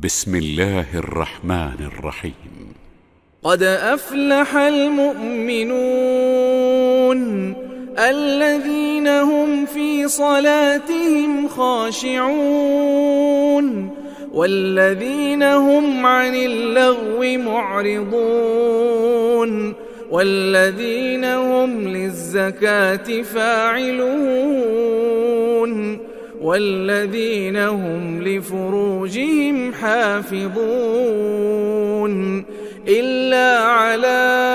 بسم الله الرحمن الرحيم. قد أفلح المؤمنون الذين هم في صلاتهم خاشعون والذين هم عن اللغو معرضون والذين هم للزكاة فاعلون والذين هم لفروجهم حافظون إلا على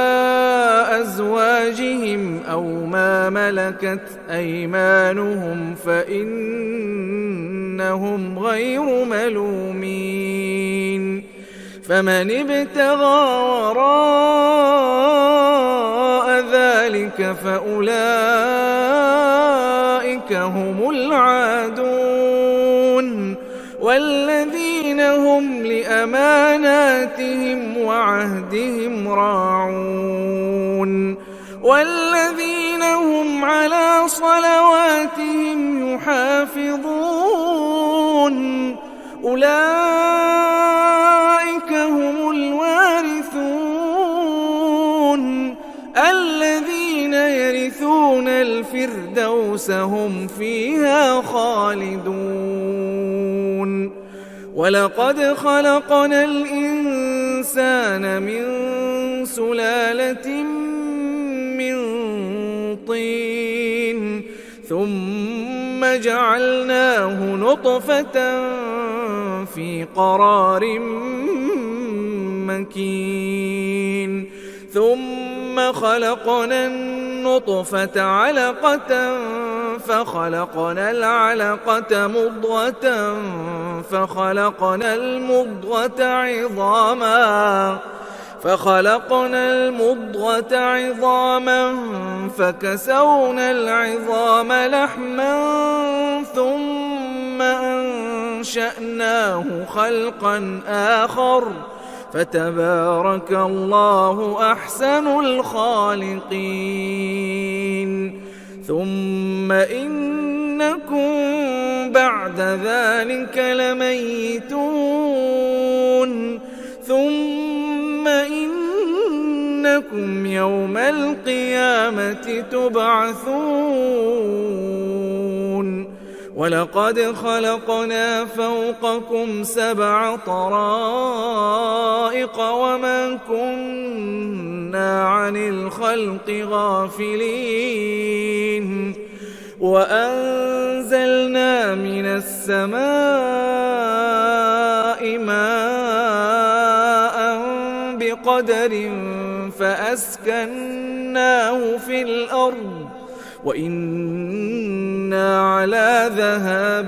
أزواجهم أو ما ملكت أيمانهم فإنهم غير ملومين فمن ابتغى وراء ذلك فأولئك هم العادون والذين هم لأماناتهم وعهدهم راعون والذين هم على صلواتهم يحافظون أولئك هم الوارثون الذين يرثون الفردوس هم فيها خالدون ولقد خلقنا الإنسان من سلالة من طين ثم جعلناه نطفة في قرار مكين ثم خلقنا النطفة علقة فخلقنا العلقة مضغة فخلقنا المضغة عظاما فكسونا العظام لحما ثم أنشأناه خلقا آخر فتبارك الله أحسن الخالقين ثم إنكم بعد ذلك لميتون ثم إنكم يوم القيامة تبعثون ولقد خلقنا فوقكم 7 طرائق وما كنا عن الخلق غافلين وأنزلنا من السماء ماء بقدر فأسكناه في الأرض وإنا على ذهاب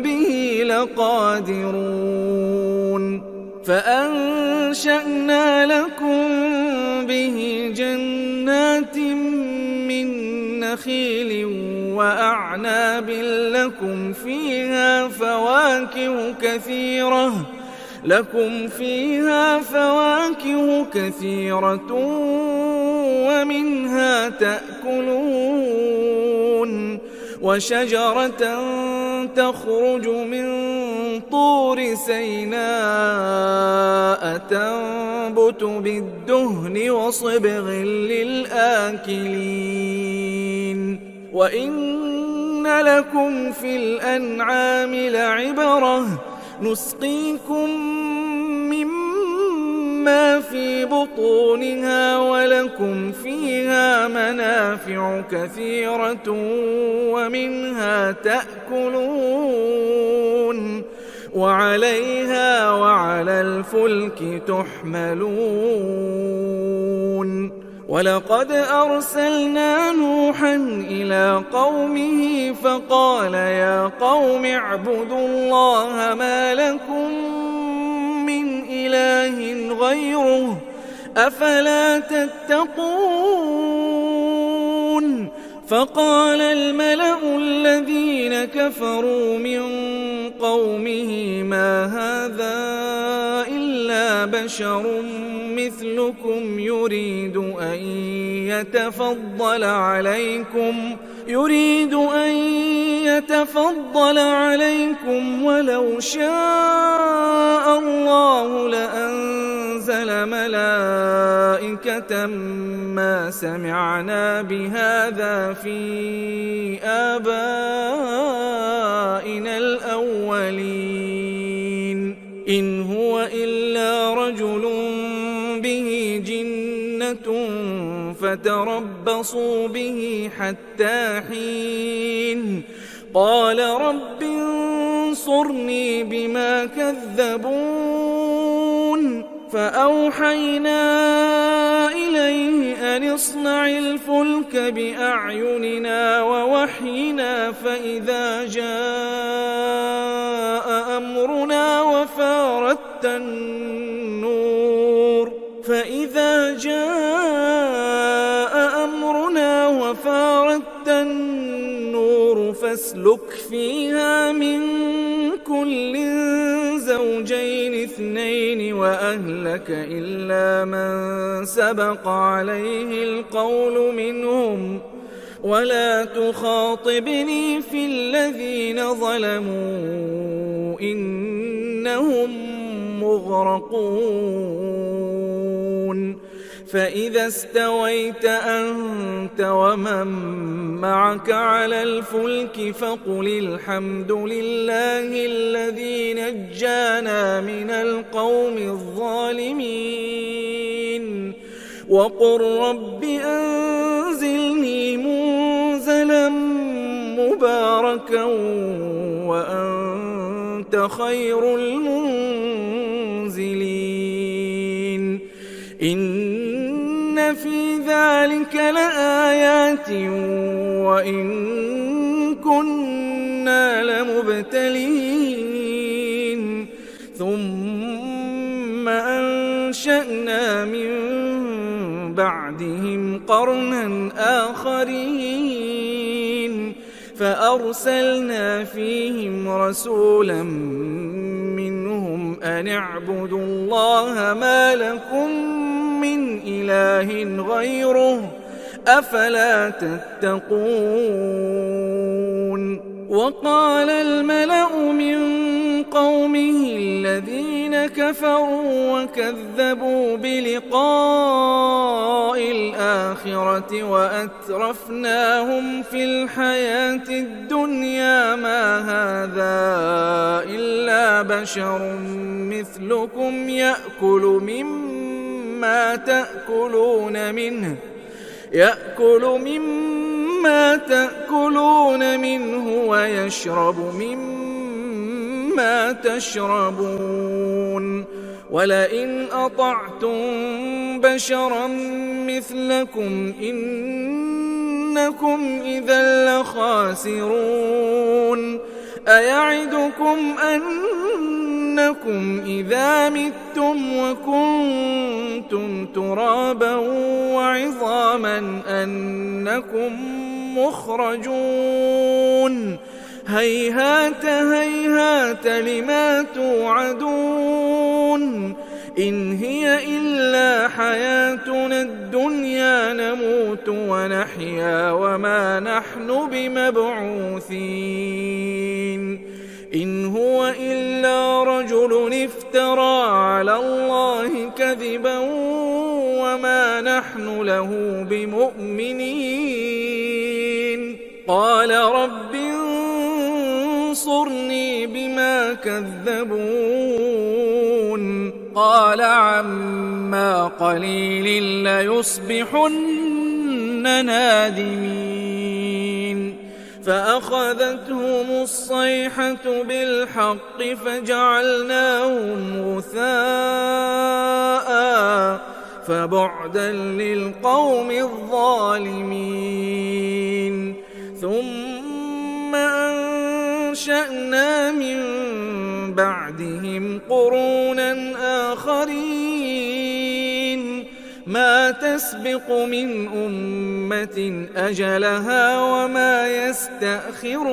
به لقادرون فأنشأنا لكم به جنات من نخيل وأعناب لكم فيها فواكه كثيرة ومنها تأكلون وشجرة تخرج من طور سيناء تنبت بالدهن وصبغ للآكلين وإن لكم في الأنعام لعبرة نسقيكم مما في بطونها ولكم فيها منافع كثيرة ومنها تأكلون وعليها وعلى الفلك تحملون ولقد أرسلنا نوحا إلى قومه فقال يا قوم اعبدوا الله ما لكم من إله غيره أفلا تتقون فقال الملأ الذين كفروا من قومه ما هذا إلا بشر مثلكم يريد أن ليتفضل عليكم ولو شاء الله لأنزل ملائكة ما سمعنا بهذا في آبائنا الأولين إن هو إلا رجل به جنة فتربصوا به حتى حين قال رب انصرني بما كذبون فأوحينا إليه أن اصنع الفلك بأعيننا ووحينا فإذا جاء أمرنا وفارت النور فاسلك فيها من كل زوجين اثنين وأهلك إلا من سبق عليه القول منهم ولا تخاطبني في الذين ظلموا إنهم مغرقون فإذا استويت أنت ومن معك على الفلك فقل الحمد لله الذي نجانا من القوم الظالمين وقل رب أنزلني منزلا مباركا وأنت خير المنزلين إن في ذلك لآيات وإن كنا لمبتلين ثم أنشأنا من بعدهم قرنا آخرين فأرسلنا فيهم رسولا منهم أن اعبدوا الله ما لكم من إله غيره أفلا تتقون وقال الملأ من قومه الذين كفروا وكذبوا بلقاء الآخرة وأترفناهم في الحياة الدنيا ما هذا إلا بشر مثلكم يأكل مما تأكلون منه ويشرب مما تشربون ولئن أطعتم بشرا مثلكم إنكم إذا لخاسرون أيعدكم أنكم إذا متم وكنتم ترابا وعظاما أنكم مخرجون هيهات هيهات لما توعدون إن هي إلا حياتنا الدنيا نموت ونحيا وما نحن بمبعوثين إن هو إلا رجل افترى على الله كذبا وما نحن له بمؤمنين قال رب انصرني بما كذبون قال عما قليل ليصبحن نادمين فأخذتهم الصيحة بالحق فجعلناهم غثاء فبعدا للقوم الظالمين ثم أنشأنا من بعدهم قرونا آخرين ما تسبق من أمة أجلها وما يستأخرون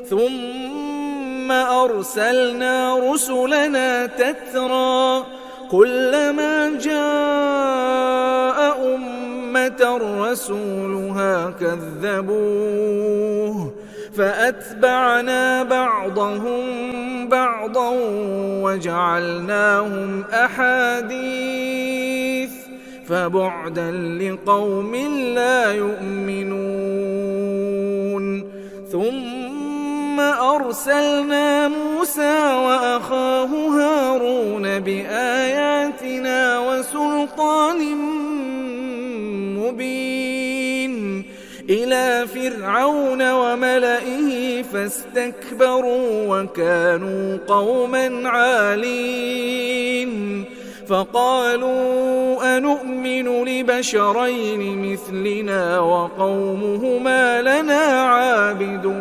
ثم أرسلنا رسلنا تترى كلما جاء أمة أتى رسولها كذبوه فأتبعنا بعضهم بعضا وجعلناهم أحاديث فبعدا لقوم لا يؤمنون ثم أرسلنا موسى وأخاه هارون بآياتنا وسلطان مبين إلى فرعون وملئه فاستكبروا وكانوا قوما عالين فقالوا أنؤمن لبشرين مثلنا وقومهما لنا عابدون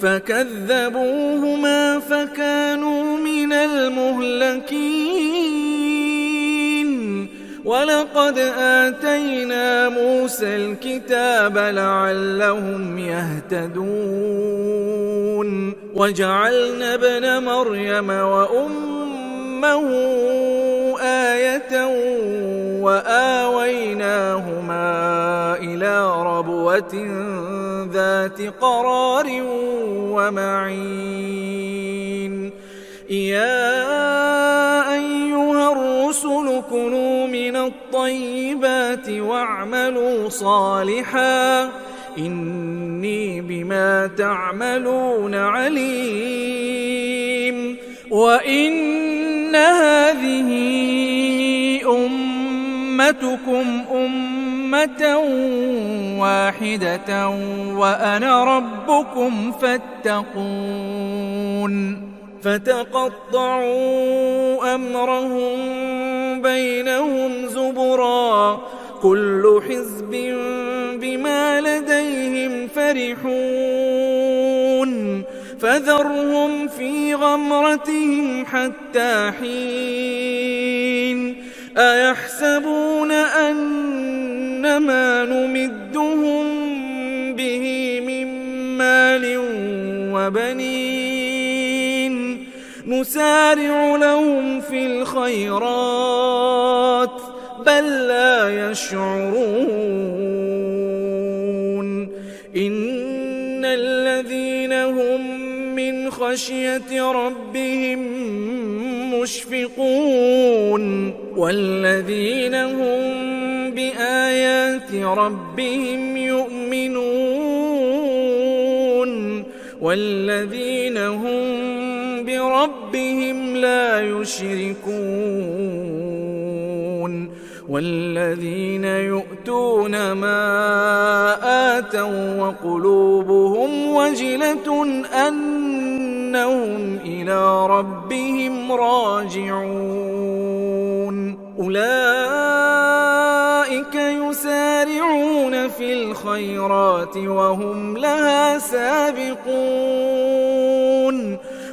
فكذبوهما فكانوا من المهلكين ولقد آتينا موسى الكتاب لعلهم يهتدون وجعلنا ابن مريم وأمه آية وآويناهما إلى ربوة ذات قرار ومعين يا أيها الرسل كلوا من الطيبات واعملوا صالحا إني بما تعملون عليم وإن هذه أمتكم أمة واحدة وأنا ربكم فاتقون فتقطعوا أمرهم بينهم زبرا كل حزب بما لديهم فرحون فذرهم في غمرتهم حتى حين أيحسبون أن ما نمدهم به من مال وبنين نسارع لهم في الخيرات بل لا يشعرون إن الذين هم من خشية ربهم مشفقون والذين هم بآيات ربهم يؤمنون والذين هم بربهم لا يشركون والذين يؤتون ما آتوا وقلوبهم وجلة أنهم إلى ربهم راجعون أولئك يسارعون في الخيرات وهم لها سابقون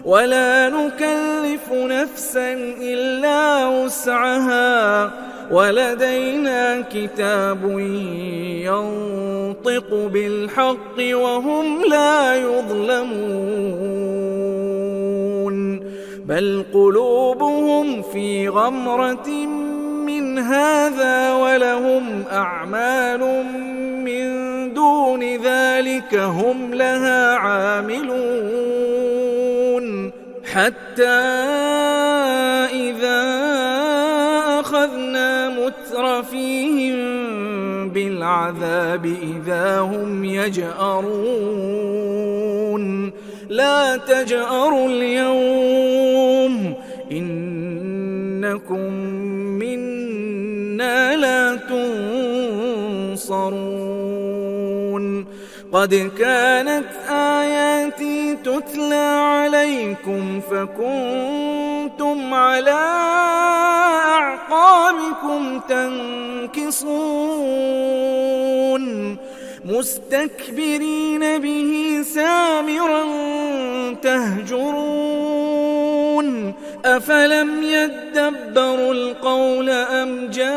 ولا نكلف نفسا إلا وسعها ولدينا كتاب ينطق بالحق وهم لا يظلمون بل قلوبهم في غمرة من هذا ولهم أعمال من دون ذلك هم لها عاملون حتى إذا أخذنا مترفيهم بالعذاب إذا هم يجأرون لا تجأروا اليوم إنكم منا لا تنصرون قد كانت آياتي تتلى عليكم فكنتم على أعقابكم تنكصون مستكبرين به سامرا تهجرون أفلم يدبروا القول أم جاءهم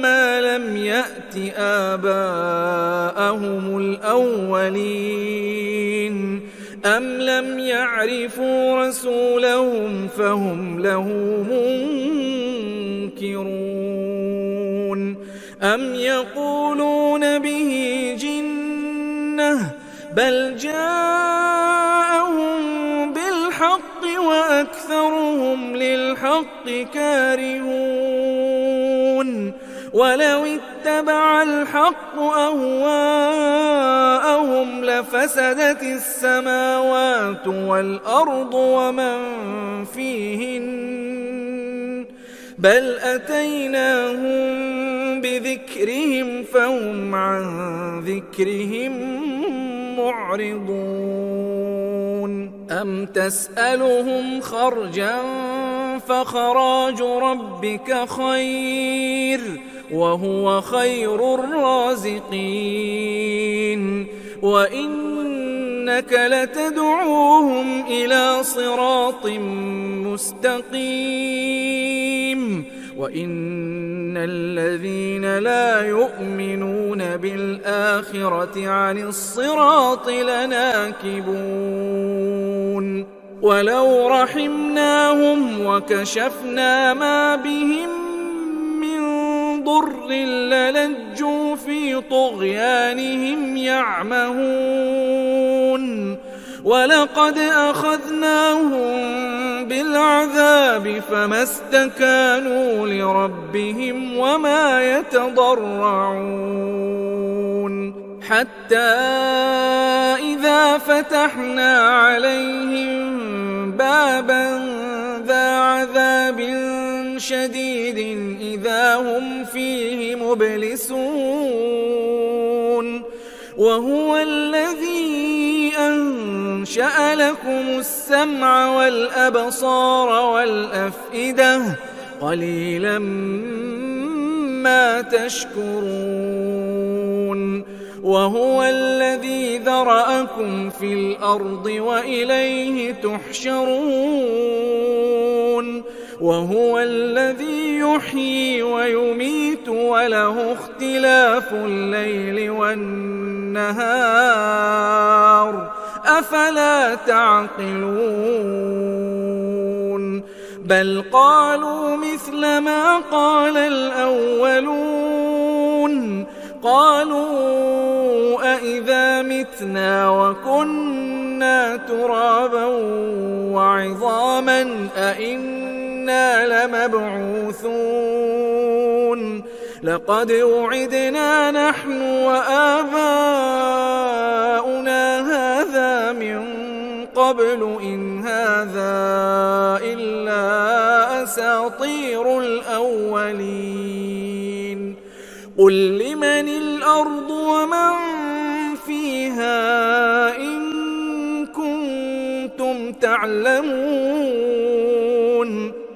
ما لم يأت آباءهم الأولين أم لم يعرفوا رسولهم فهم له ينكرون أم يقولون به جنة بل جاءهم بالحق وأكثرهم للحق كارهون ولو اتبع الحق أهواءهم لفسدت السماوات والأرض ومن فيهن بل أتيناهم بذكرهم فهم عن ذكرهم معرضون أم تسألهم خرجا فخراج ربك خير وهو خير الرازقين وإنك لتدعوهم إلى صراط مستقيم وإن الذين لا يؤمنون بالآخرة عن الصراط لناكبون ولو رحمناهم وكشفنا ما بهم من ضر للجوا في طغيانهم يعمهون ولقد أخذناهم بالعذاب فما استكانوا لربهم وما يتضرعون حتى إذا فتحنا عليهم بابا ذا عذاب شديد إذا هم فيه مبلسون وهو الذي أنشأ لكم السمع والأبصار والأفئدة قليلا ما تشكرون وهو الذي ذرأكم في الأرض وإليه تحشرون وهو الذي يحيي ويميت وله اختلاف الليل والنهار أفلا تعقلون بل قالوا مثل ما قال الأولون قالوا أإذا متنا وكنا ترابا وعظاما أإنا لمبعوثون لقد وعدنا نحن وآباؤنا هذا من قبل إن هذا إلا أساطير الأولين قل لمن الأرض ومن فيها إن كنتم تعلمون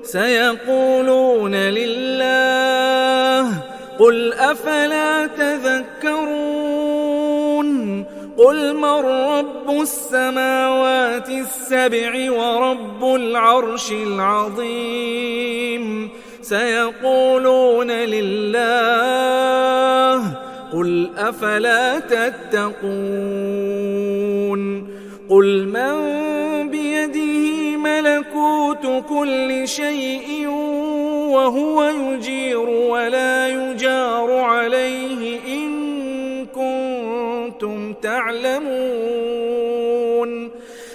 سيقولون لله قل أفلا تذكرون قل من رب السماوات السبع ورب العرش العظيم سيقولون لله قل أفلا تتقون قل من بيده ملكوت كل شيء وهو يجير ولا يجار عليه إن كنتم تعلمون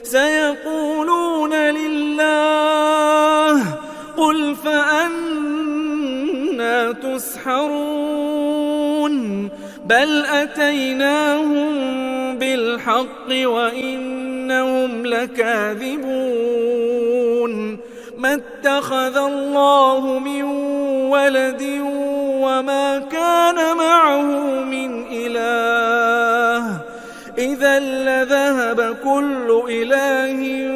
سيقولون لله قل فأنا تسحرون بل أتيناهم بالحق وإنهم لكاذبون ما اتخذ الله من ولد وما كان معه من إله إذا لذهب كل إله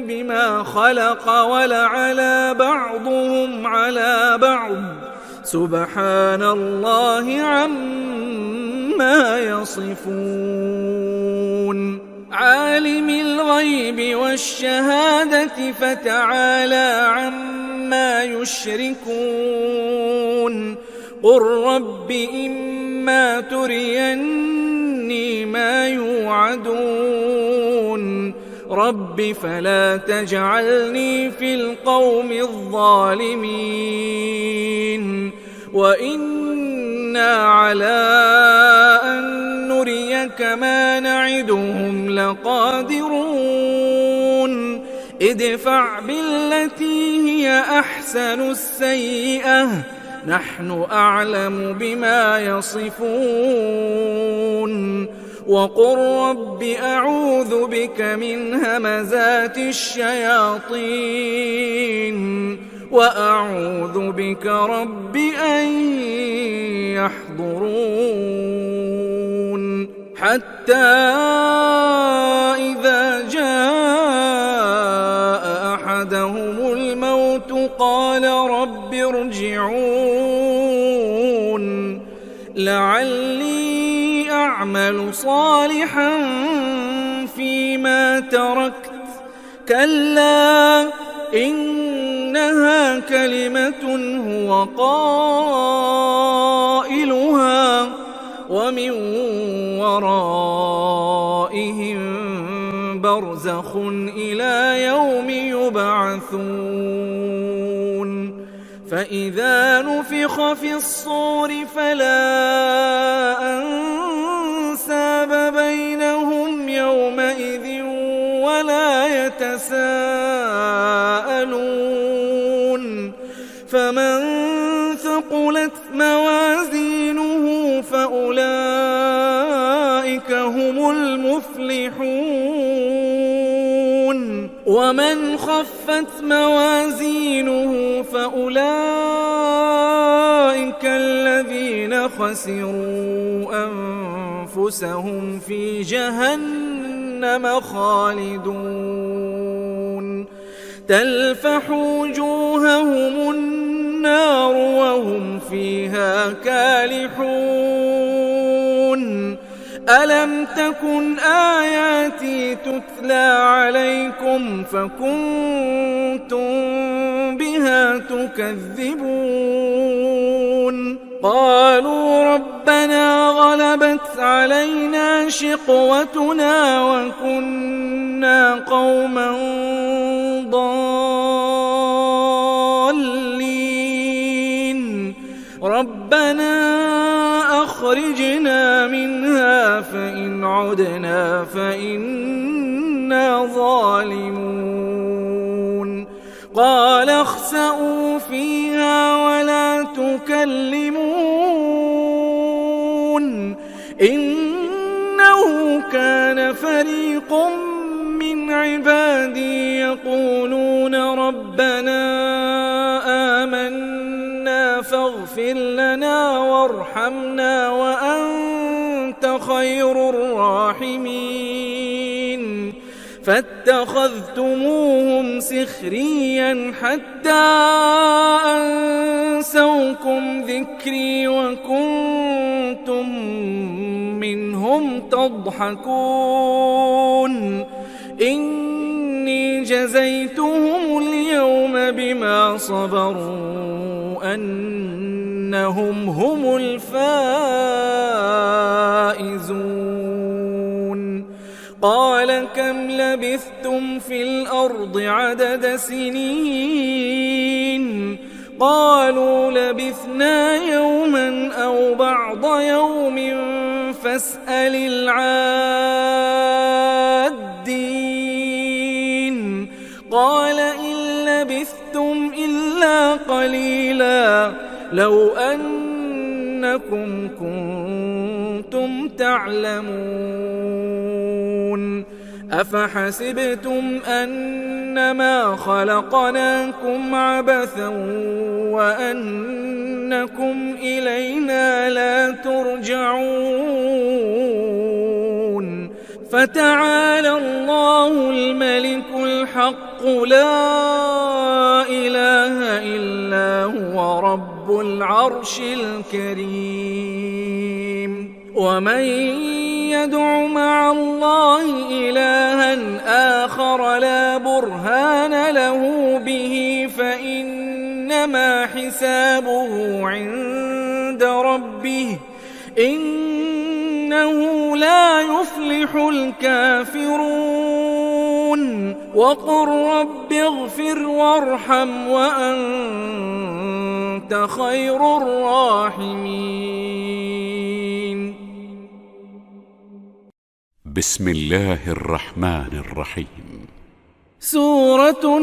بما خلق ولعلى بعضهم على بعض سبحان الله عما يصفون عالم الغيب والشهادة فتعالى عما يشركون قل رب إما تريني ما يوعدون رب فلا تجعلني في القوم الظالمين وإنا على أن نريك ما نعدهم لقادرون ادفع بالتي هي أحسن السيئة نحن أعلم بما يصفون وقل رب أعوذ بك من همزات الشياطين وأعوذ بك رب أن يحضرون حتى إذا جاء أحدهم الموت قال رب ارجعون لعلي أعمل صالحا فيما تركت كلا إنها كلمة هو قائلها ومن ورائهم برزخ إلى يوم يبعثون فإذا نفخ في الصور فلا أنساب بينهم يومئذ ولا يتساءلون فمن ثقلت موازينه فأولئك هم المفلحون ومن خفت موازينه فأولئك الذين خسروا أنفسهم في جهنم خالدون تلفح وجوههم النار وهم فيها كالحون ألم تكن آياتي تتلى عليكم فكنتم بها تكذبون قالوا ربنا غلبت علينا شقوتنا وكنا قوما ضالين ربنا أخرجنا منها فإن عدنا فإنا ظالمون قال اخسئوا فيها ولا تكلمون إنه كان فريق من عبادي يقولون ربنا آمنا فاغفر لنا وارحمنا وأنت خير الراحمين فاتخذتموهم سخريا حتى أنسوكم ذكري وكنتم منهم تضحكون إني جزيتهم اليوم بما صبروا أنهم هم الفائزون قال كم لبثتم في الأرض عدد سنين قالوا لبثنا يوما أو بعض يوم فاسأل العادين قال إن لبثتم إلا قليلا لو أنكم كنتم تعلمون أفحسبتم أنما خلقناكم عبثا وأنكم إلينا لا ترجعون فتعالى الله الملك الحق لا إله إلا هو رب العرش الكريم ومن يدع مع الله إلها آخر لا برهان له به فإنما حسابه عند ربه إنه لا يفلح الكافرون وقل رب اغفر وارحم وأنت خير الراحمين. بسم الله الرحمن الرحيم. سورة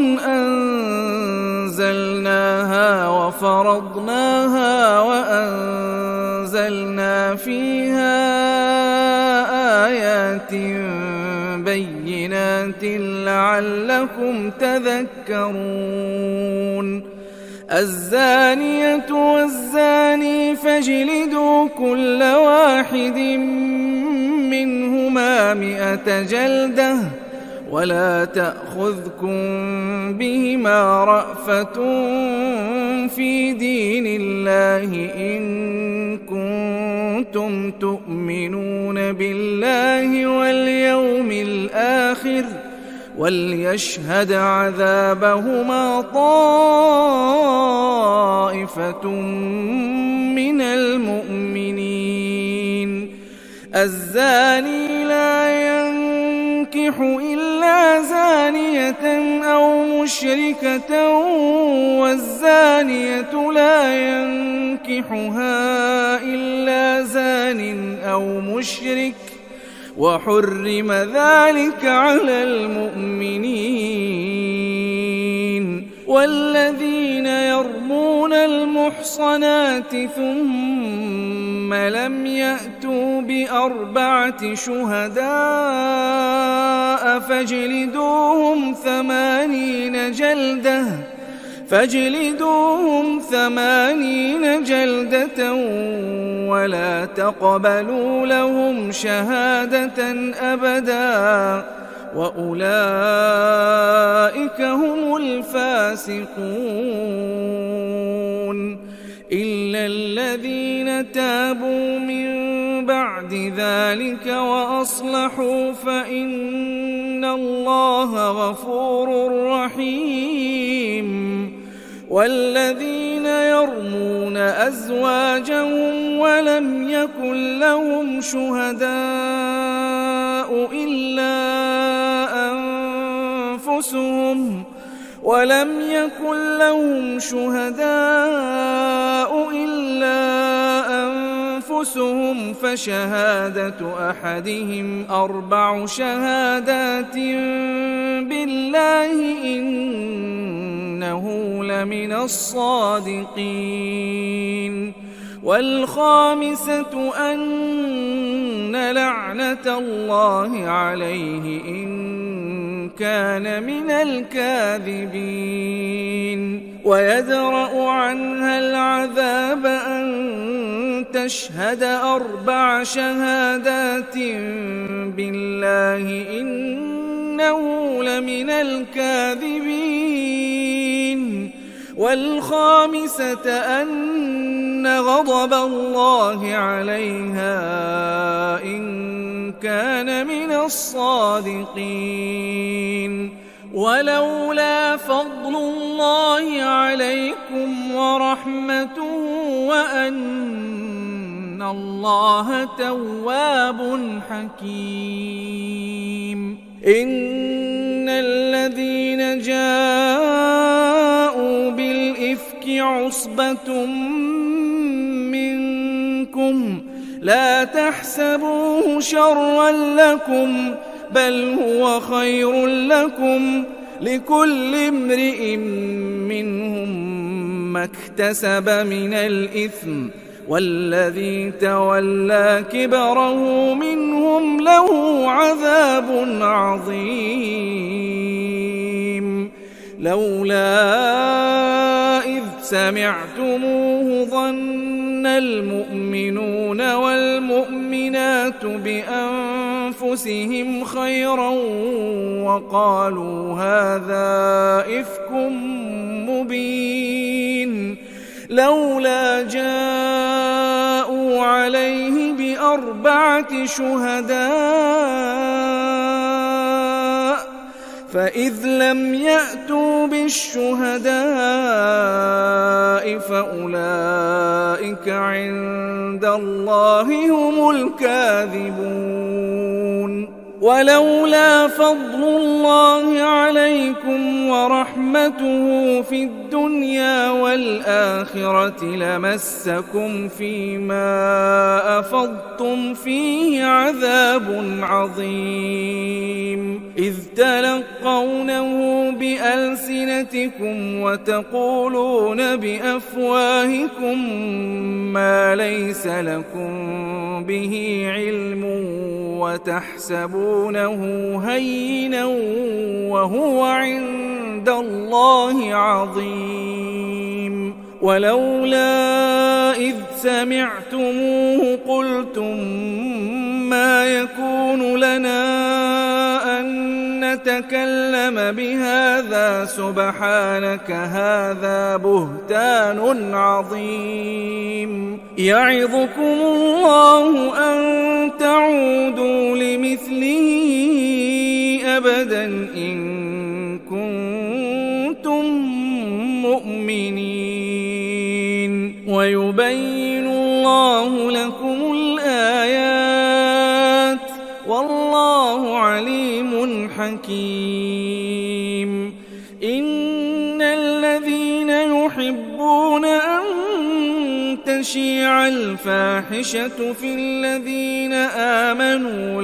أنزلناها وفرضناها وأنزلنا فيها آيات بينات لعلكم تذكرون. الزانية والزاني فاجلدوا كل واحد منهما 100 جلدة ولا تأخذكم بهما رأفة في دين الله إن كنتم تؤمنون بالله واليوم الآخر وليشهد عذابهما طائفة من المؤمنين. الزاني لا ينكح إلا زانية أو مشركة والزانية لا ينكحها إلا زان أو مشرك وحرم ذلك على المؤمنين. والذين يرمون المحصنات ثم لم يأتوا ب4 شهداء فاجلدوهم 80 جلدة ولا تقبلوا لهم شهادة أبدا وأولئك هم الفاسقون. إلا الذين تابوا من بعد ذلك وأصلحوا فإن الله غفور رحيم. والذين يرمون أزواجهم ولم يكن لهم شهداء إلا أنفسهم فشهادة أحدهم 4 شهادات بالله إنه لمن الصادقين. والخامسة أن لعنة الله عليه إن كان من الكاذبين. ويدرأ عنها العذاب أن تشهد 4 شهادات بالله إنه لمن الكاذبين. والخامسة أن غضب الله عليها إن كان من الصادقين. ولولا فضل الله عليكم ورحمته وأن الله تواب حكيم. إن الذين جاءوا بالإفك عصبة منكم لا تحسبوه شرا لكم بل هو خير لكم لكل امرئ منهم ما اكتسب من الإثم والذي تولى كبره منهم له عذاب عظيم. لولا إذ سمعتموه ظن المؤمنون والمؤمنات بأنفسهم خيرا وقالوا هذا إفك مبين. لولا جاءوا عليه ب4 شهداء فإذ لم يأتوا بالشهداء فأولئك عند الله هم الكاذبون. ولولا فضل الله عليكم ورحمته في الدنيا والآخرة لمسكم فيما أفضتم فيه عذاب عظيم إذ تلقونه بألسنتكم وتقولون بأفواهكم ما ليس لكم به علم وتحسبونه هينا وهو عند الله عظيم ولولا إذ سمعتموه قلتم ما يكون لنا أن نتكلم بهذا سبحانك هذا بهتان عظيم يعظكم الله أن تعودوا لمثله أبدا إن كنتم مؤمنين ويبين الله لكم الآيات والله عليم حكيم إن الذين يحبون أن تشيع الفاحشة في الذين آمنوا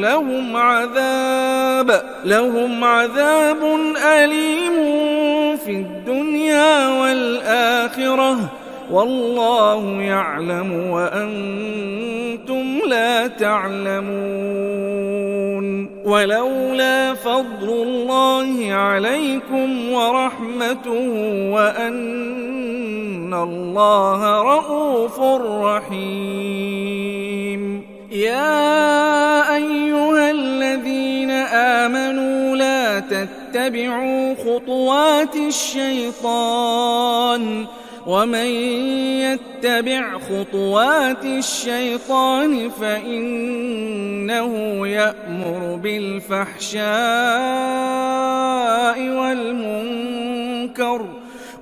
لهم عذاب أليم في الدنيا والآخرة والله يعلم وأنتم لا تعلمون ولولا فضل الله عليكم ورحمته وأن الله رؤوف رحيم يا أيها الذين آمنوا لا تتبعوا خطوات الشيطان ومن يتبع خطوات الشيطان فإنه يأمر بالفحشاء والمنكر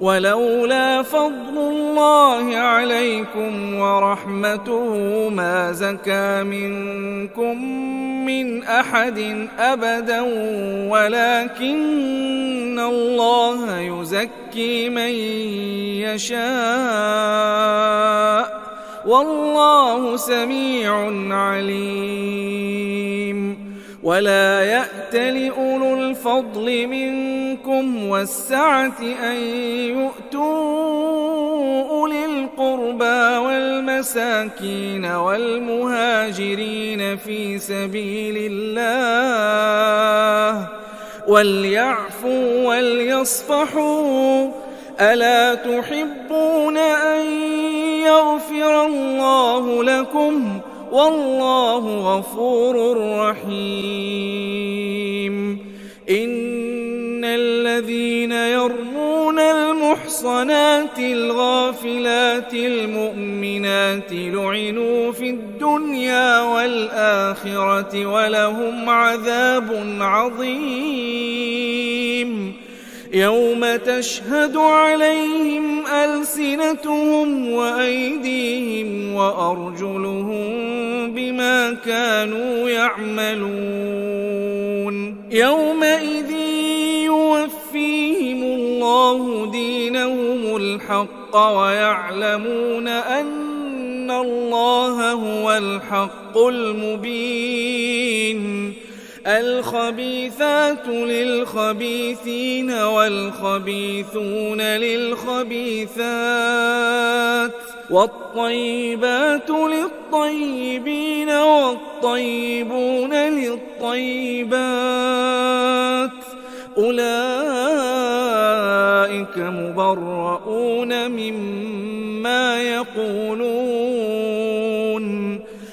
ولولا فضل الله عليكم ورحمته ما زكى منكم من أحد أبدا ولكن الله يزكي من يشاء والله سميع عليم ولا يأت لأولو الفضل منكم والسعة أن يؤتوا أولي القربى والمساكين والمهاجرين في سبيل الله وليعفوا وليصفحوا ألا تحبون أن يغفر الله لكم والله غفور رحيم إن الذين يرمون المحصنات الغافلات المؤمنات لعنوا في الدنيا والآخرة ولهم عذاب عظيم يوم تشهد عليهم ألسنتهم وأيديهم وأرجلهم بما كانوا يعملون يومئذ يوفيهم الله دينهم الحق ويعلمون أن الله هو الحق المبين الخبيثات للخبيثين والخبيثون للخبيثات والطيبات للطيبين والطيبون للطيبات أولئك مبرؤون مما يقولون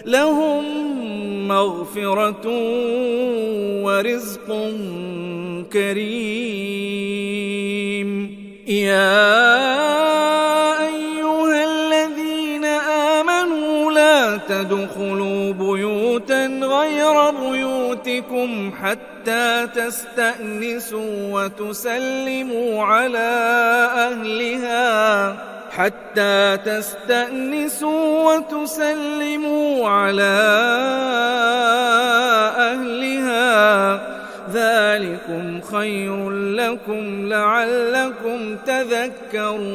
لهم مغفرة ورزق كريم يا أيها الذين آمنوا لا تدخلوا بيوتا غير بيوتكم حتى تستأنسوا وتسلموا على أهلها ذلكم خير لكم لعلكم تذكرون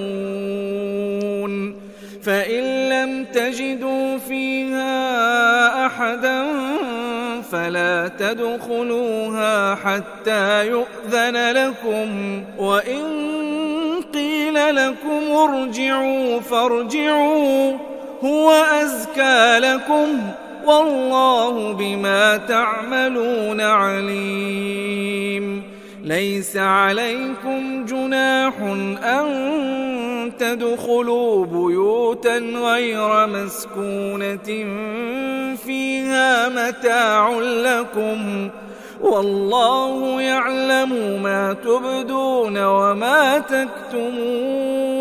فإن لم تجدوا فيها أحدا فلا تدخلوها حتى يؤذن لكم وإن قيل لكم ارجعوا فارجعوا هو أزكى لكم والله بما تعملون عليم ليس عليكم جناح أن تدخلوا بيوتا غير مسكونة فيها متاع لكم والله يعلم ما تبدون وما تكتمون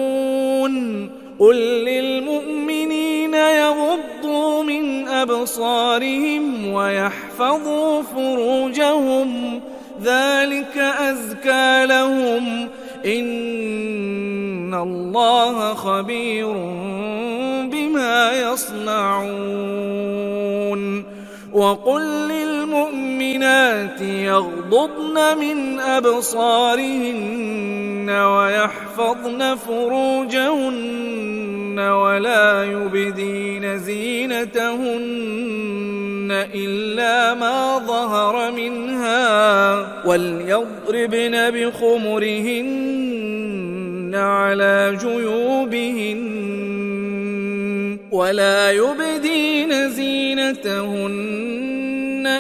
قل للمؤمنين يغضوا من أبصارهم ويحفظوا فروجهم ذلك أزكى لهم إن الله خبير بما يصنعون وقل للمؤمنات يغضضن من أبصارهن ويحفظن فروجهن ولا يبدين زينتهن إلا ما ظهر منها وليضربن بخمرهن على جيوبهن ولا يبدين زينتهن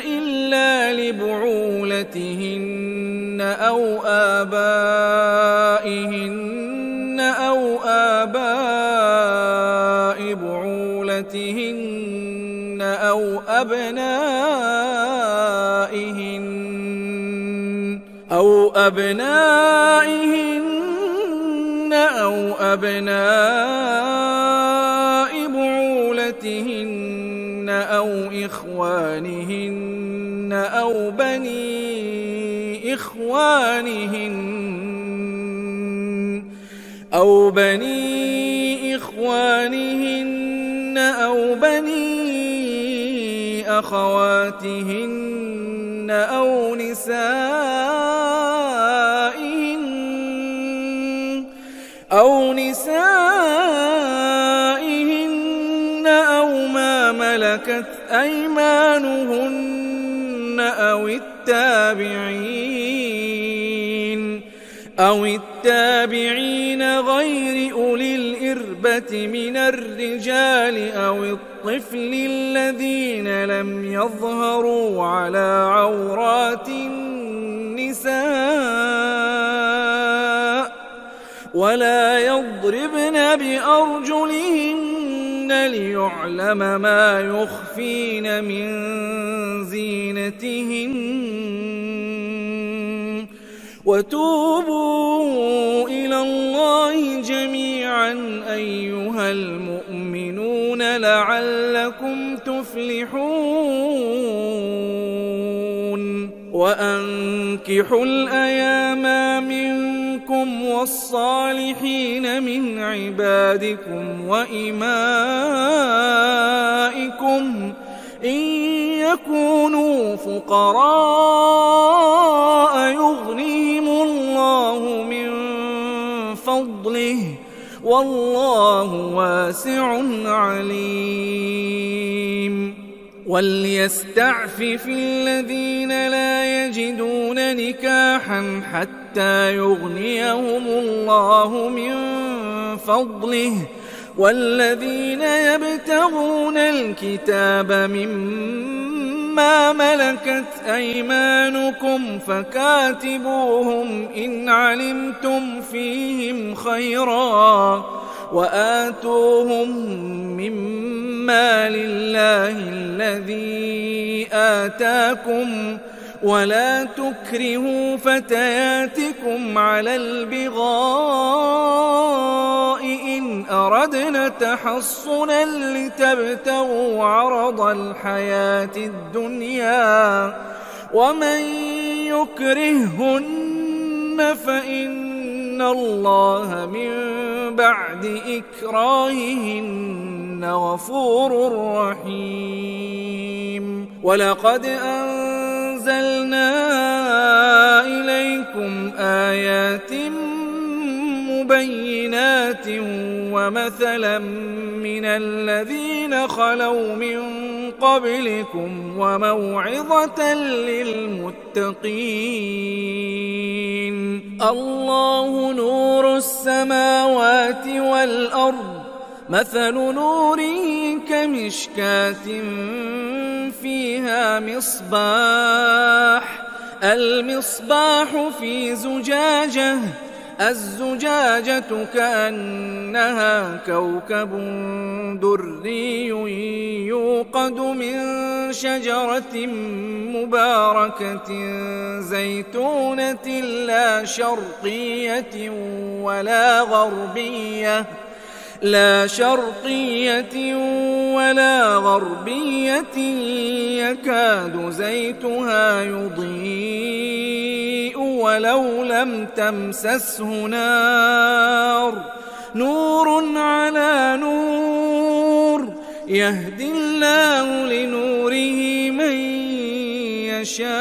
إلا لبعولتهن أو آباء بعولتهن أو أبنائهن بعولتهن أو إخوانهن أو بني إخوانهن أو بني أخواتهن أو نسائهن أو ما ملكت أيمانهن أو التابعين غير أولي الإربة من الرجال أو الطفل الذين لم يظهروا على عورات النساء ولا يضربن بأرجلهن ليعلم ما يخفين من زينتهن وتوبوا إلى الله جميعا أيها المؤمنون لعلكم تفلحون وأنكحوا الأيام منكم والصالحين من عبادكم وإمائكم إن يكونوا فقراء يغنيهم الله من فضله والله واسع عليم وليستعفف الذين لا يجدون نكاحا حتى يغنيهم الله من فضله والذين يبتغون الكتاب مما ملكت أيمانكم فكاتبوهم إن علمتم فيهم خيرا وآتوهم مما لله الذي آتاكم ولا تكرهوا فتياتكم على البغاء إن أردنا تحصنا لتبتغوا عرض الحياة الدنيا ومن يكرههن فإن الله من بعد إكراههن غفور رحيم ولقد أنزلنا ومثلا من الذين خلوا من قبلكم وموعظة للمتقين. الله نور السماوات والأرض، مثل نوره كمشكاة فيها مصباح، المصباح في زجاجة، الزجاجة كأنها كوكب دري يوقد من شجرة مباركة زيتونة لا شرقية ولا غربية يكاد زيتها يضيء ولو لم تمسسه نار، نور على نور، يهدي الله لنوره من يشاء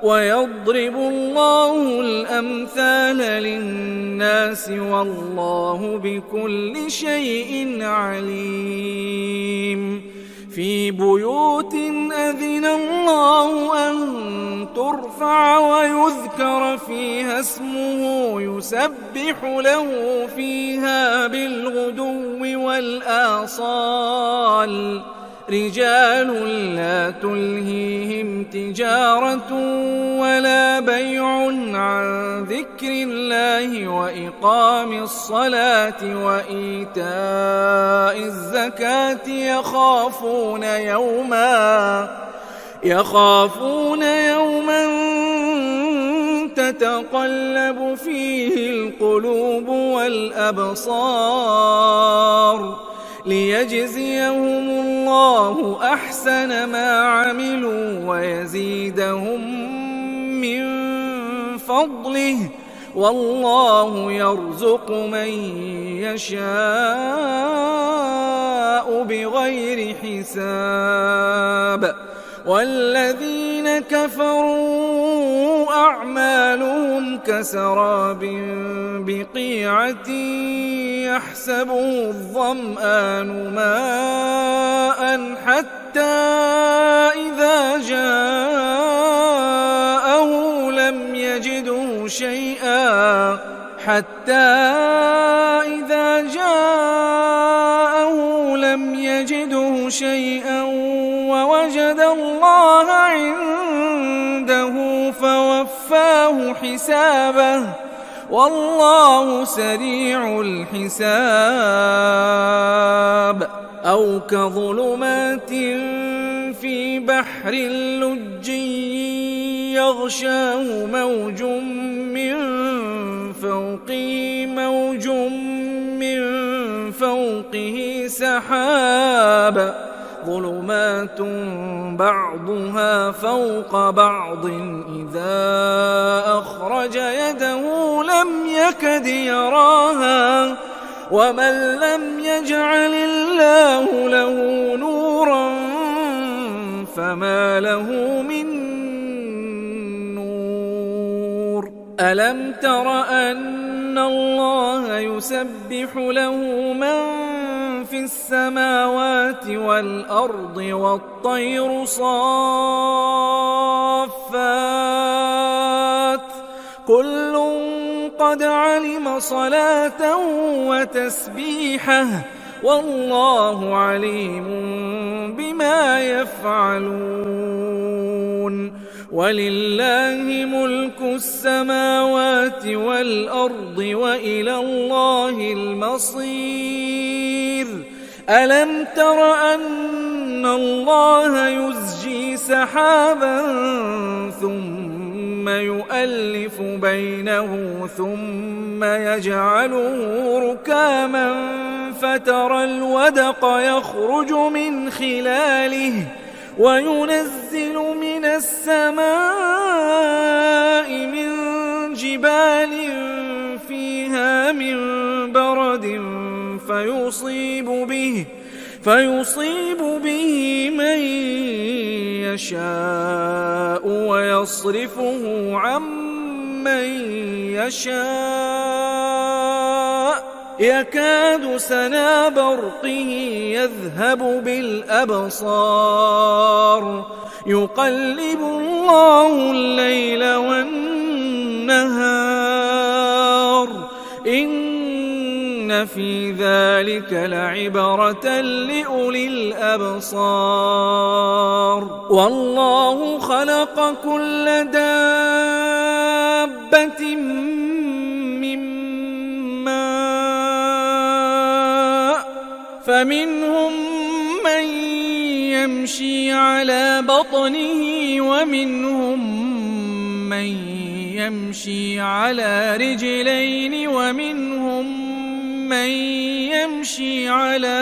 ويضرب الله الأمثال للناس والله بكل شيء عليم. في بيوت أذن الله أن ترفع ويذكر فيها اسمه يسبح له فيها بالغدو والآصال، رجال لا تلهيهم تجارة ولا بيع عن ذكر الله وإقام الصلاة وإيتاء الزكاة يخافون يوما تتقلب فيه القلوب والأبصار، ليجزيهم الله أحسن ما عملوا ويزيدهم من فضله، والله يرزق من يشاء بغير حساب. والذين كفروا أعمالهم كسراب بقيعة يحسبه الظمآن ماء حتى إذا جاءه لم يجده شيئا ووجد الله عنده فوفاه حسابه، والله سريع الحساب. أو كظلمات في بحر لجي يغشاه موج من فوقه سحاب، ظلمات بعضها فوق بعض إذا أخرج يده لم يكد يراها، ومن لم يجعل الله له نورا فما له من نور. ألم تر أن الله يسبح له من في السماوات والأرض والطير صافات، كل قد علم صلاته وتسبيحه، والله عليم بما يفعلون. ولله ملك السماوات والأرض وإلى الله المصير. ألم تر أن الله يزجي سحابا ثم يؤلف بينه ثم يجعله ركاما فترى الودق يخرج من خلاله وينزل من السماء من جبال فيها من برد فيصيب به من يشاء ويصرفه عن من يشاء يكاد سنا برقه يذهب بالأبصار يقلب الله الليل والنهار إن في ذلك لعبرة لأولي الأبصار والله خلق كل دابة من ماء فمنهم من يمشي على بطنه ومنهم من يمشي على رجلين ومنهم من يمشي على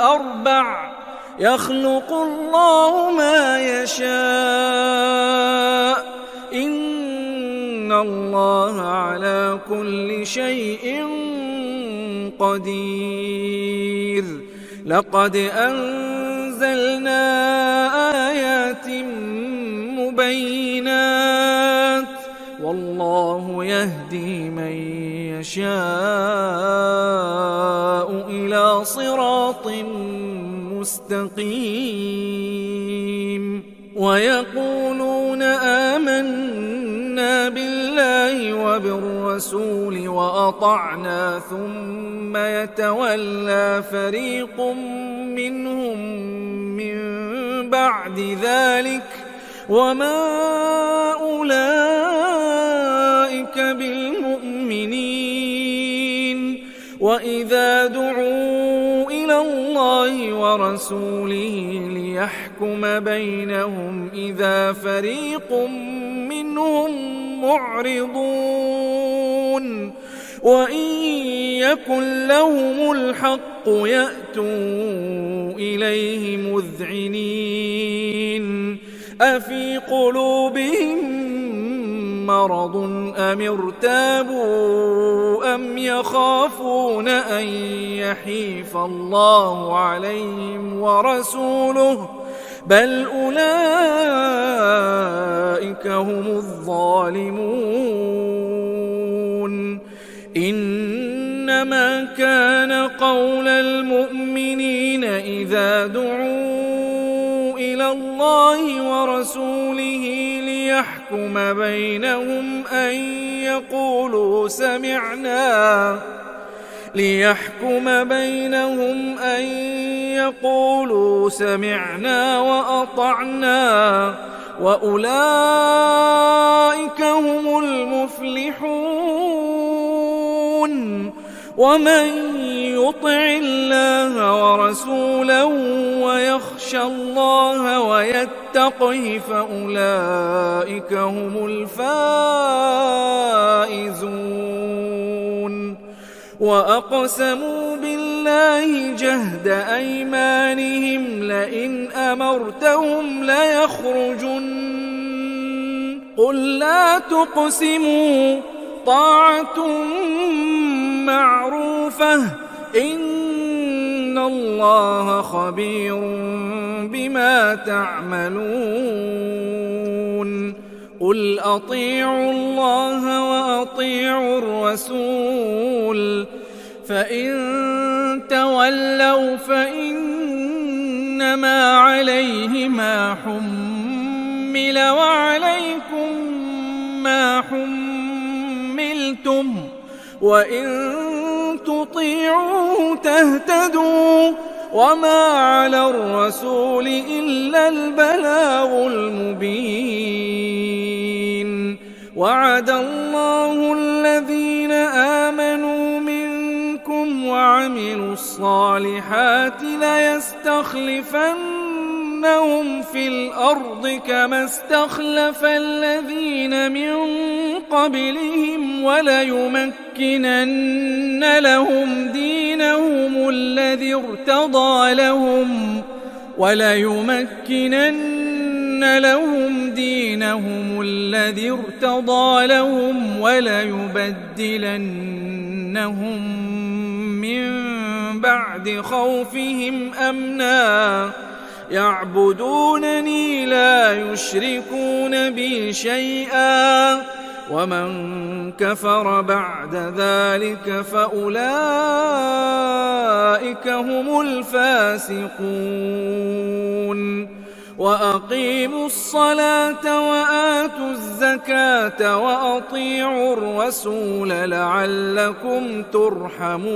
أربع يخلق الله ما يشاء إن الله على كل شيء قدير لقد أنزلنا آيات مبينات والله يهدي من يشاء إلى صراط مستقيم ويقولون آمنا بالله وبالرسول وأطعنا ثم يتولى فريق منهم من بعد ذلك وما أولئك بالمؤمنين وإذا دعوا إلى الله ورسوله ليحكم بينهم إذا فريق منهم معرضون وإن يكن لهم الحق يأتوا إليه مذعنين أفي قلوبهم مرض أم ارتابوا أم يخافون أن يحيف الله عليهم ورسوله بل أولئك هم الظالمون إنما كان قول المؤمنين إذا دعوا إلى الله ورسوله ليحكم بينهم أن يقولوا سمعنا وأطعنا وأولئك هم المفلحون ومن يطع الله ورسوله ويخشى الله ويتقه فأولئك هم الفائزون وأقسموا بالله جهد أيمانهم لئن أمرتهم ليخرجن قل لا تقسموا طاعة معروفة إن الله خبير بما تعملون قل أطيعوا الله وأطيعوا الرسول فإن تولوا فإنما عليه ما حمل وعليكم ما حملتم وإن تطيعوه تهتدوا وما على الرسول إلا البلاغ المبين وعد الله الذين آمنوا منكم وعملوا الصالحات ليستخلفنهم في الأرض كما استخلف الذين من قبلهم وليمكنن لهم دينهم الذي ارتضى لهم وليبدلنهم من بعد خوفهم أمنا يعبدونني لا يشركون بي شيئا ومن كفر بعد ذلك فأولئك هم الفاسقون وأقيموا الصلاة وآتوا الزكاة وأطيعوا الرسول لعلكم ترحمون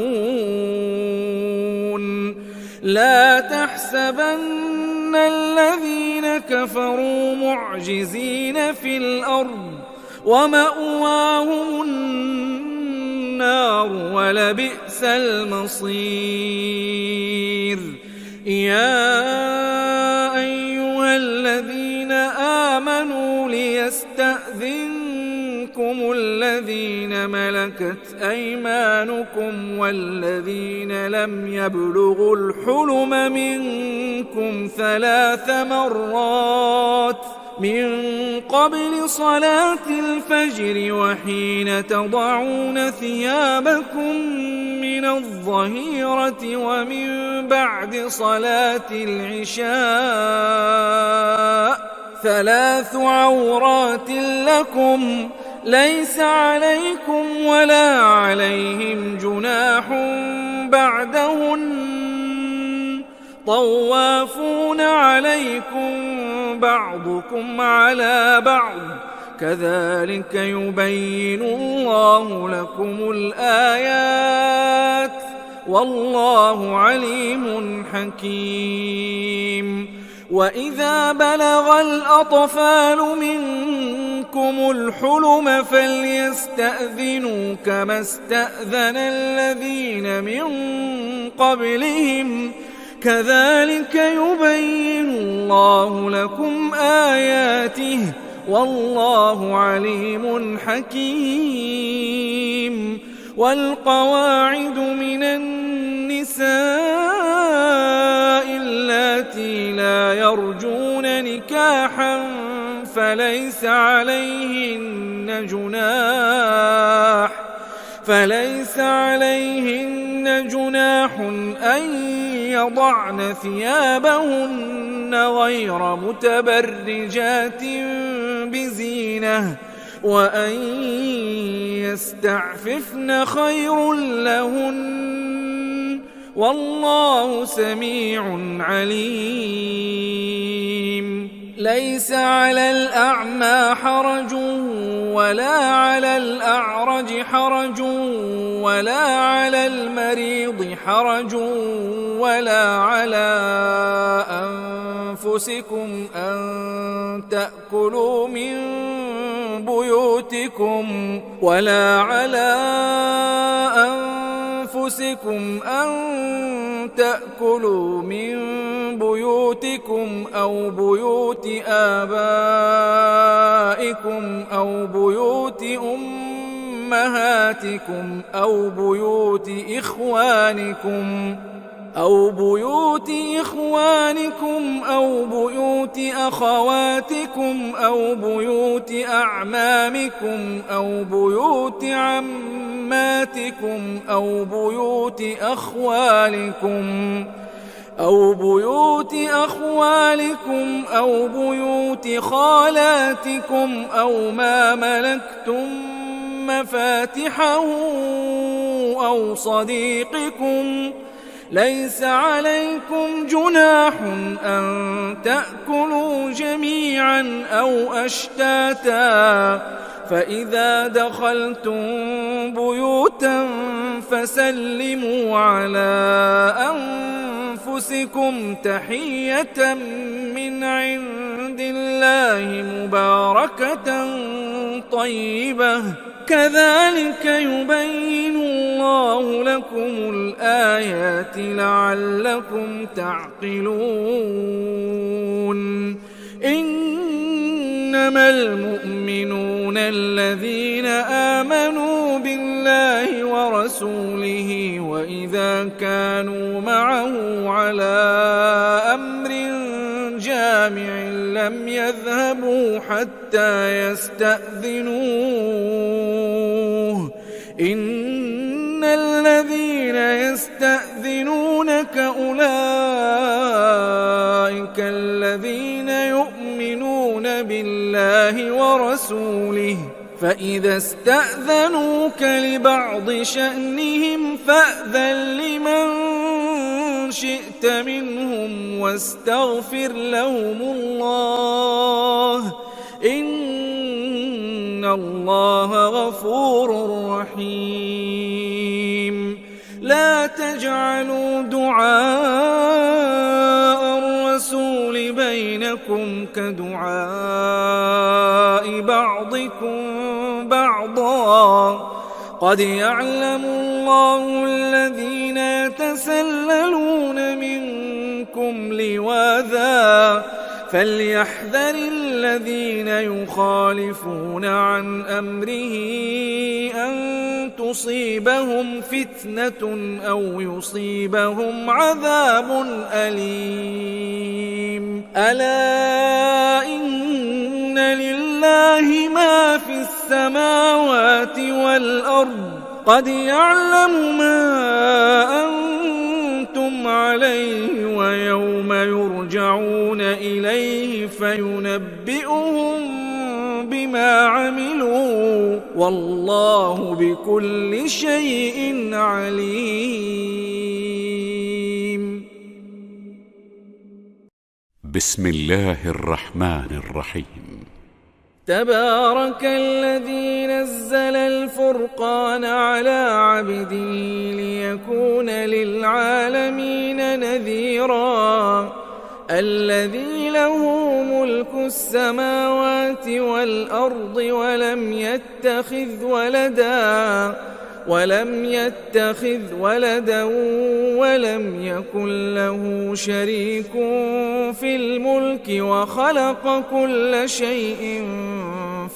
لا تحسبن الذين كفروا معجزين في الأرض ومأواهم النار ولبئس المصير يا أيها الذين آمنوا ليستأذنكم الذين ملكت أيمانكم والذين لم يبلغوا الحلم منكم 3 مرات من قبل صلاة الفجر وحين تضعون ثيابكم من الظهيرة ومن بعد صلاة العشاء 3 عورات لكم ليس عليكم ولا عليهم جناح بعدهن طوافون عليكم بعضكم على بعض كذلك يبين الله لكم الآيات والله عليم حكيم وإذا بلغ الأطفال منكم الحلم فليستأذنوا كما استأذن الذين من قبلهم كذلك يبين الله لكم آياته والله عليم حكيم والقواعد من النساء اللاتي لا يرجون نكاحا فليس عليهن جناح أن يضعن ثيابهن غير متبرجات بزينة وأن يستعففن خير لهن والله سميع عليم ليس على الأعمى حرج ولا على الأعرج حرج ولا على المريض حرج ولا على أنفسكم أن تأكلوا من بيوتكم أو بيوت آبائكم أو بيوت أمهاتكم أو بيوت إخوانكم أو بيوت أخواتكم أو بيوت أعمامكم أو بيوت عماتكم أو بيوت أخوالكم أو بيوت خالاتكم أو ما ملكتم مفاتحه أو صديقكم ليس عليكم جناح أن تأكلوا جميعا أو أشتاتا فإذا دخلتم بيوتا فسلموا على أنفسكم تحية من عند الله مباركة طيبة كذلك يبين الله لكم الآيات لعلكم تعقلون إنما المؤمنون الذين آمنوا بالله ورسوله وإذا كانوا معه على أمر جامع لم يذهبوا حتى يستأذنوه إن الذين يستأذنونك أولئك تبارك الذين يؤمنون بالله ورسوله فإذا استأذنوك لبعض شأنهم فأذن لمن شئت منهم واستغفر لهم الله إن الله غفور رحيم. لا تجعلوا دعاء الرسول بينكم كدعاء بعضكم بعضا قد يعلم الله الذين يتسللون منكم لواذا فليحذر الذين يخالفون عن أمره أن تصيبهم فتنة أو يصيبهم عذاب أليم. ألا إن لله ما في السماوات والأرض قد يعلم ما أنتم عليه ويوم يرجعون إليه فينبئهم بما عملوا والله بكل شيء عليم. بسم الله الرحمن الرحيم. تبارك الذي نزل الفرقان على عبده ليكون للعالمين نذيرا الذي له ملك السماوات والأرض ولم يتخذ ولدا ولم يكن له شريك في الملك وخلق كل شيء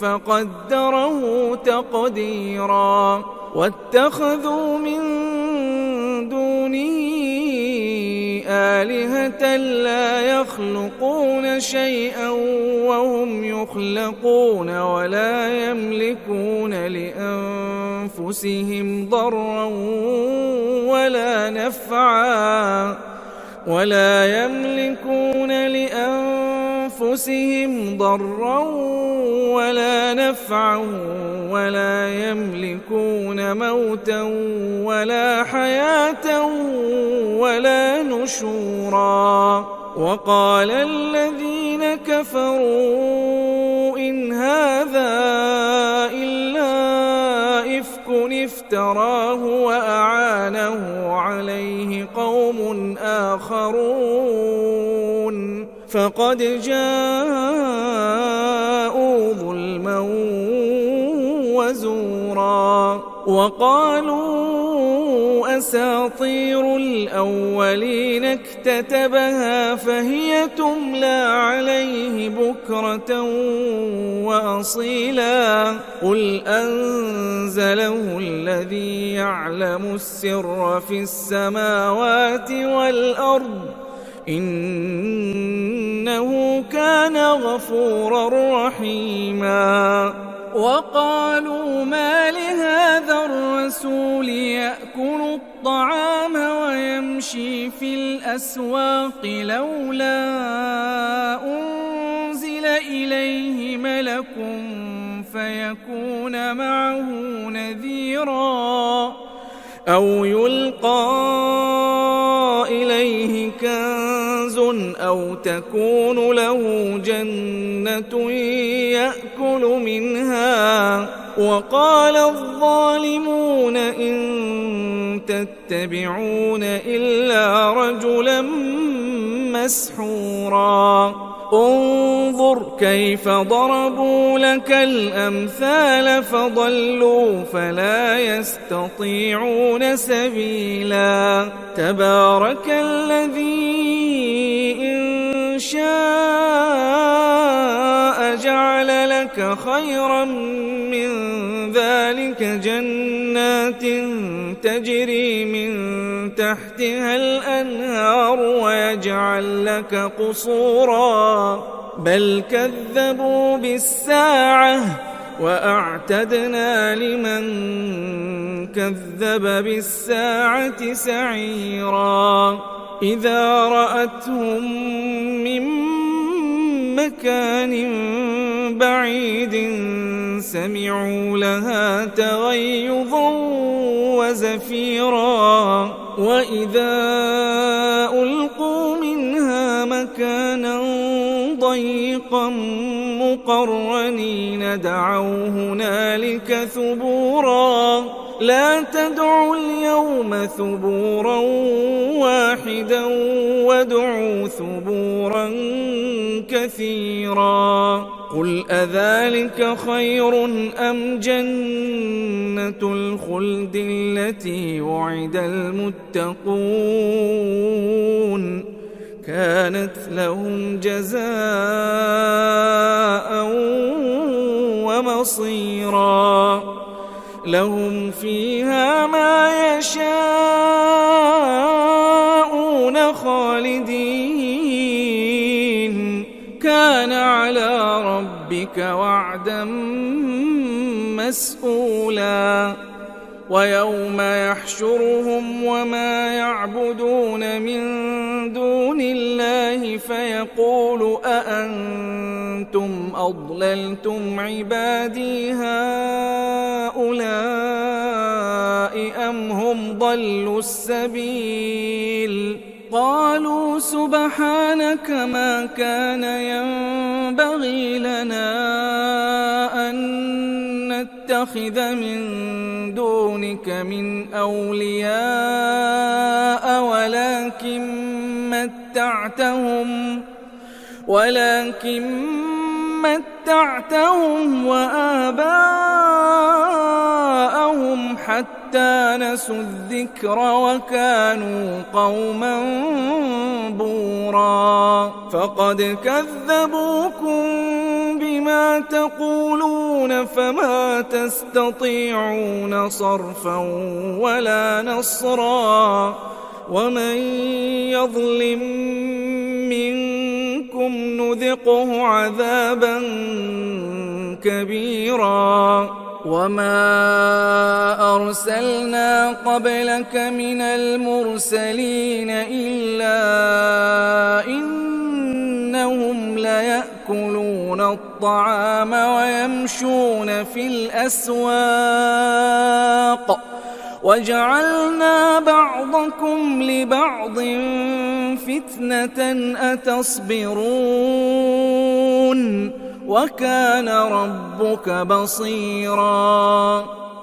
فقدره تقديرا. واتخذوا من دونه آلهة لا يخلقون شيئا وهم يخلقون ولا يملكون لأنفسهم ضرا ولا نفعا ولا يملكون موتا ولا حياة ولا نشورا. وقال الذين كفروا إن هذا إلا إفك افتراه وأعانه عليه قوم آخرون فقد جاءوا ظلما وزورا. وقالوا أساطير الأولين اكتتبها فهي تملى عليه بكرة وأصيلا قل أنزله الذي يعلم السر في السماوات والأرض إنه كان غفورا رحيما. وقالوا ما لهذا الرسول يأكل الطعام ويمشي في الأسواق لولا أنزل إليه ملك فيكون معه نذيرا أو يلقى إليه كنز أو تكون له جنة يأكل منها. وقال الظالمون إن تتبعون إلا رجلا مسحورا انظر كيف ضربوا لك الأمثال فضلوا فلا يستطيعون سبيلا. تبارك الذي إن شاء جعل لك خيرا من ذلك جنات تجري من تحتها الأنهار ويجعل لك قصورا بل كذبوا بالساعة وأعتدنا لمن كذب بالساعة سعيرا. إذا رأتهم من مكان بعيد سمعوا لها تغيظا وزفيرا وإذا ألقوا منها مكانا ضيقا مقرنين دعوا هنالك ثبورا لا تدعوا اليوم ثبورا واحدا وادعوا ثبورا كثيرا قل أذلك خير أم جنة الخلد التي وعد المتقون كانت لهم جزاء ومصيرا لهم فيها ما يشاءون خالدين كان على ربك وعدا مسئولا ويوم يحشرهم وما يعبدون من دون الله فيقول أأنتم أضللتم عبادي هؤلاء أم هم ضلوا السبيل قالوا سبحانك ما كان ينبغي لنا أن نتخذ من دونك من أولياء ولكن متعتهم وآباءهم حتى نسوا الذكر وكانوا قوما بورا فقد كذبوكم بما تقولون فما تستطيعون صرفا ولا نصرا ومن يظلم منكم نذقه عذابا كبيرا وما أرسلنا قبلك من المرسلين إلا إنهم ليأكلون الطعام ويمشون في الأسواق وجعلنا بعضكم لبعض فتنة أتصبرون وكان ربك بصيرا